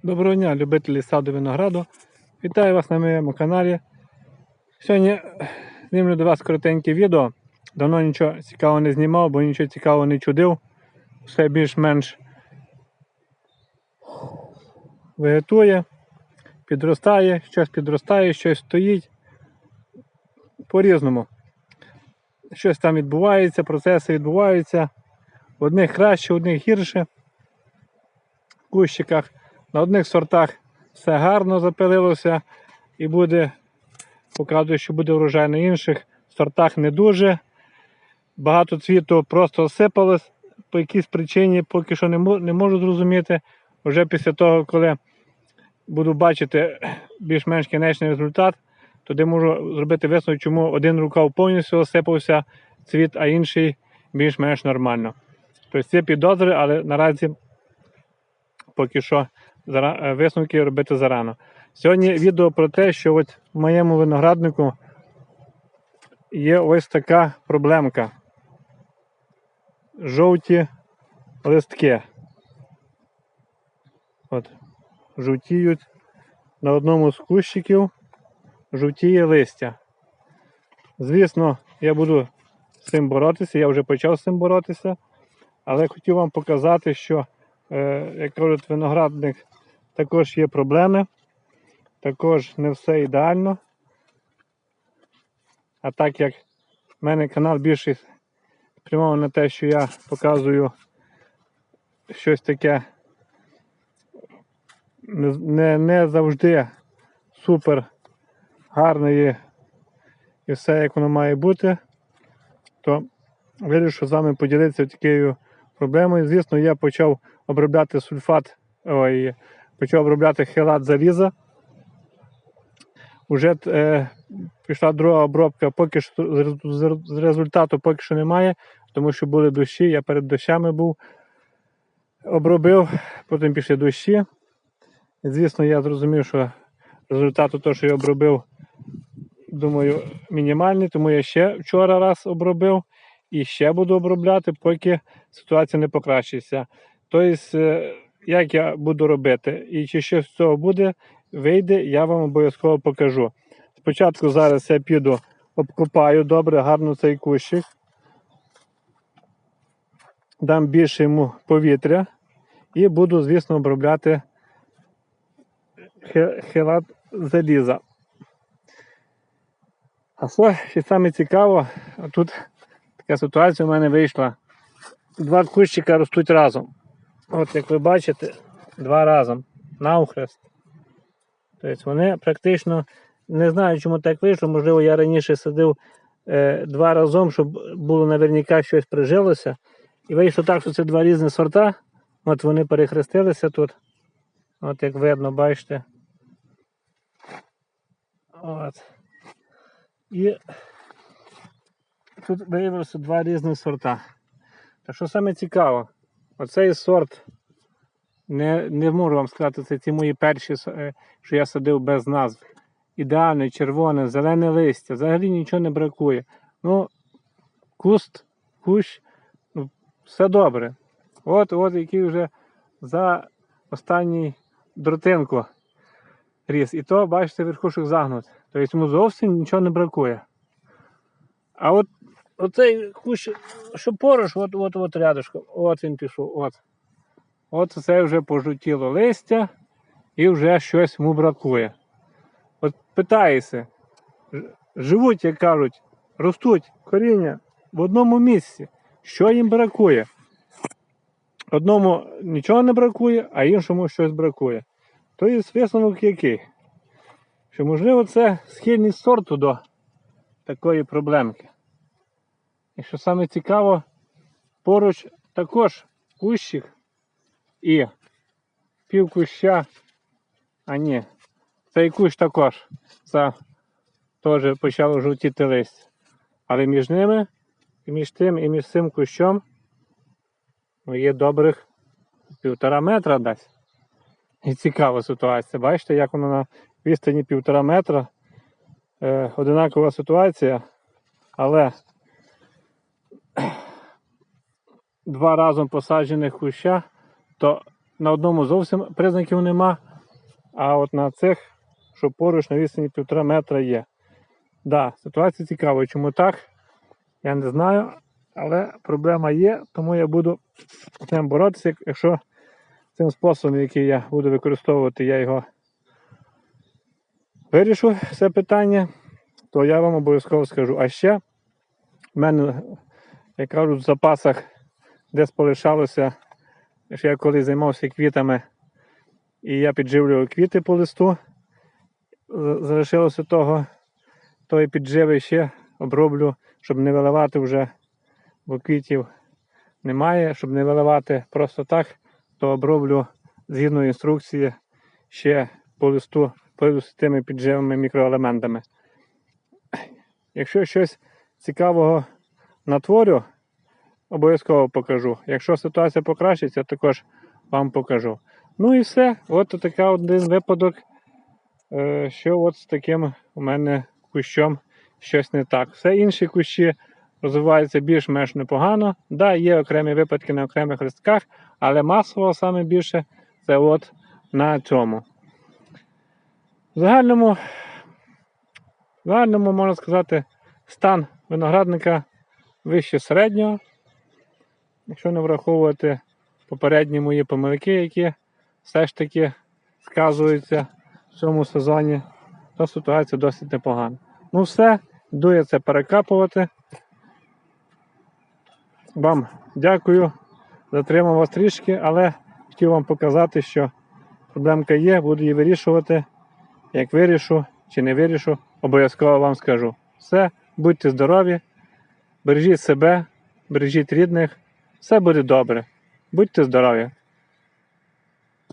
Доброго дня, любителі саду винограду. Вітаю вас на моєму каналі. Сьогодні знімлю до вас коротеньке відео. Давно нічого цікавого не знімав, бо нічого цікавого не чудив. Все більш-менш вегетує, підростає, щось стоїть. По-різному. Щось там відбувається, процеси відбуваються. В одних краще, в одних гірше. В кущиках. На одних сортах все гарно запилилося і буде, показує, що буде врожай, на інших сортах не дуже. Багато цвіту просто осипалось по якійсь причині, поки що не можу зрозуміти. Вже після того, коли буду бачити більш-менш кінечний результат, тоді можу зробити висновок, чому один рукав повністю осипався цвіт, а інший більш-менш нормально. Тобто є підозри, але наразі поки що висновки робити зарано. Сьогодні відео про те, що от в моєму винограднику є ось така проблемка. Жовті листки. От, жовтіють на одному з кущиків, жовтіє листя. Звісно, я буду з цим боротися, я вже почав з цим боротися, але хотів вам показати, що, як кажуть, виноградник також є проблеми, також не все ідеально. А так як в мене канал більше спрямований на те, що я показую щось таке не завжди супер гарне і все як воно має бути, то вирішив з вами поділитися такою проблемою. Звісно, я почав обробляти почав обробляти хелат заліза. Уже пішла друга обробка, поки що з результату поки що немає, тому що були дощі, я перед дощами був, обробив, потім пішли дощі. І, звісно, я зрозумів, що результат того, що я обробив, думаю, мінімальний, тому я ще вчора раз обробив і ще буду обробляти, поки ситуація не покращиться. Тобто, як я буду робити і чи щось з цього вийде, я вам обов'язково покажу. Спочатку зараз я піду, обкопаю добре, гарно цей кущик, дам більше йому повітря і буду, звісно, обробляти хелат заліза. А що саме цікаво, тут така ситуація у мене вийшла. Два кущика ростуть разом. От як ви бачите, два разом, навхрест. Тобто вони практично, не знаю чому так вийшло, можливо я раніше садив два разом, щоб було наверняка щось прижилося. І вийшло так, що це два різні сорта. От вони перехрестилися тут. От як видно, бачите. От. І тут виявилося два різні сорта. Так що саме цікаво, оцей сорт, не можу вам сказати, це ці мої перші, що я садив без назв. Ідеальне, червоне, зелене листя, взагалі нічого не бракує. Ну, кущ, ну, все добре. От який вже за останній дротинку ріс. І то, бачите, верхушок загнут. Тобто йому зовсім нічого не бракує. А от оцей кущ, що поруч, от рядышком, от він пішов, от це вже пожовтіло листя і вже щось йому бракує. От питаєшся, живуть, як кажуть, ростуть коріння в одному місці. Що їм бракує? Одному нічого не бракує, а іншому щось бракує. Тобто висновок який? Що можливо це схильність сорту до такої проблемки. І що саме цікаво, поруч також кущик і пів куща, цей кущ також теж почав жовтіти листя. Але між ними, між тим і між цим кущом є добрих 1,5 метра десь. І цікава ситуація. Бачите, як воно на відстані 1,5 метра. Одинакова ситуація, але два разом посаджених куща, то на одному зовсім признаків нема, А от на цих, що поруч на відстані 1,5 метра є. Да, ситуація цікава. Чому так? Я не знаю, але проблема є, тому я буду з ним боротися, якщо цим способом, який я буду використовувати, я його вирішу, це питання, то я вам обов'язково скажу. А ще в мене, як кажуть, в запасах десь полишалося, що я коли займався квітами, і я підживлював квіти по листу, залишилося тої підживи ще оброблю, щоб не виливати вже, бо квітів немає, щоб не виливати просто так, то оброблю згідно інструкції ще по листу з тими підживими мікроелементами. Якщо щось цікавого натворю, обов'язково покажу. Якщо ситуація покращиться, також вам покажу. Ну і все. От такий один випадок, що от з таким у мене кущом щось не так. Все інші кущі розвиваються більш-менш непогано. Да, є окремі випадки на окремих листках, але масово саме більше це от на цьому. В загальному можна сказати, стан виноградника вище середнього. Якщо не враховувати попередні мої помилки, які все ж таки сказуються в цьому сезоні, то ситуація досить непогана. Ну все, йду я це перекапувати. Вам дякую, затримав вас трішки, але хотів вам показати, що проблемка є, буду її вирішувати. Як вирішу чи не вирішу, обов'язково вам скажу. Все, будьте здорові, бережіть себе, бережіть рідних, все буде добре. Будьте здорові!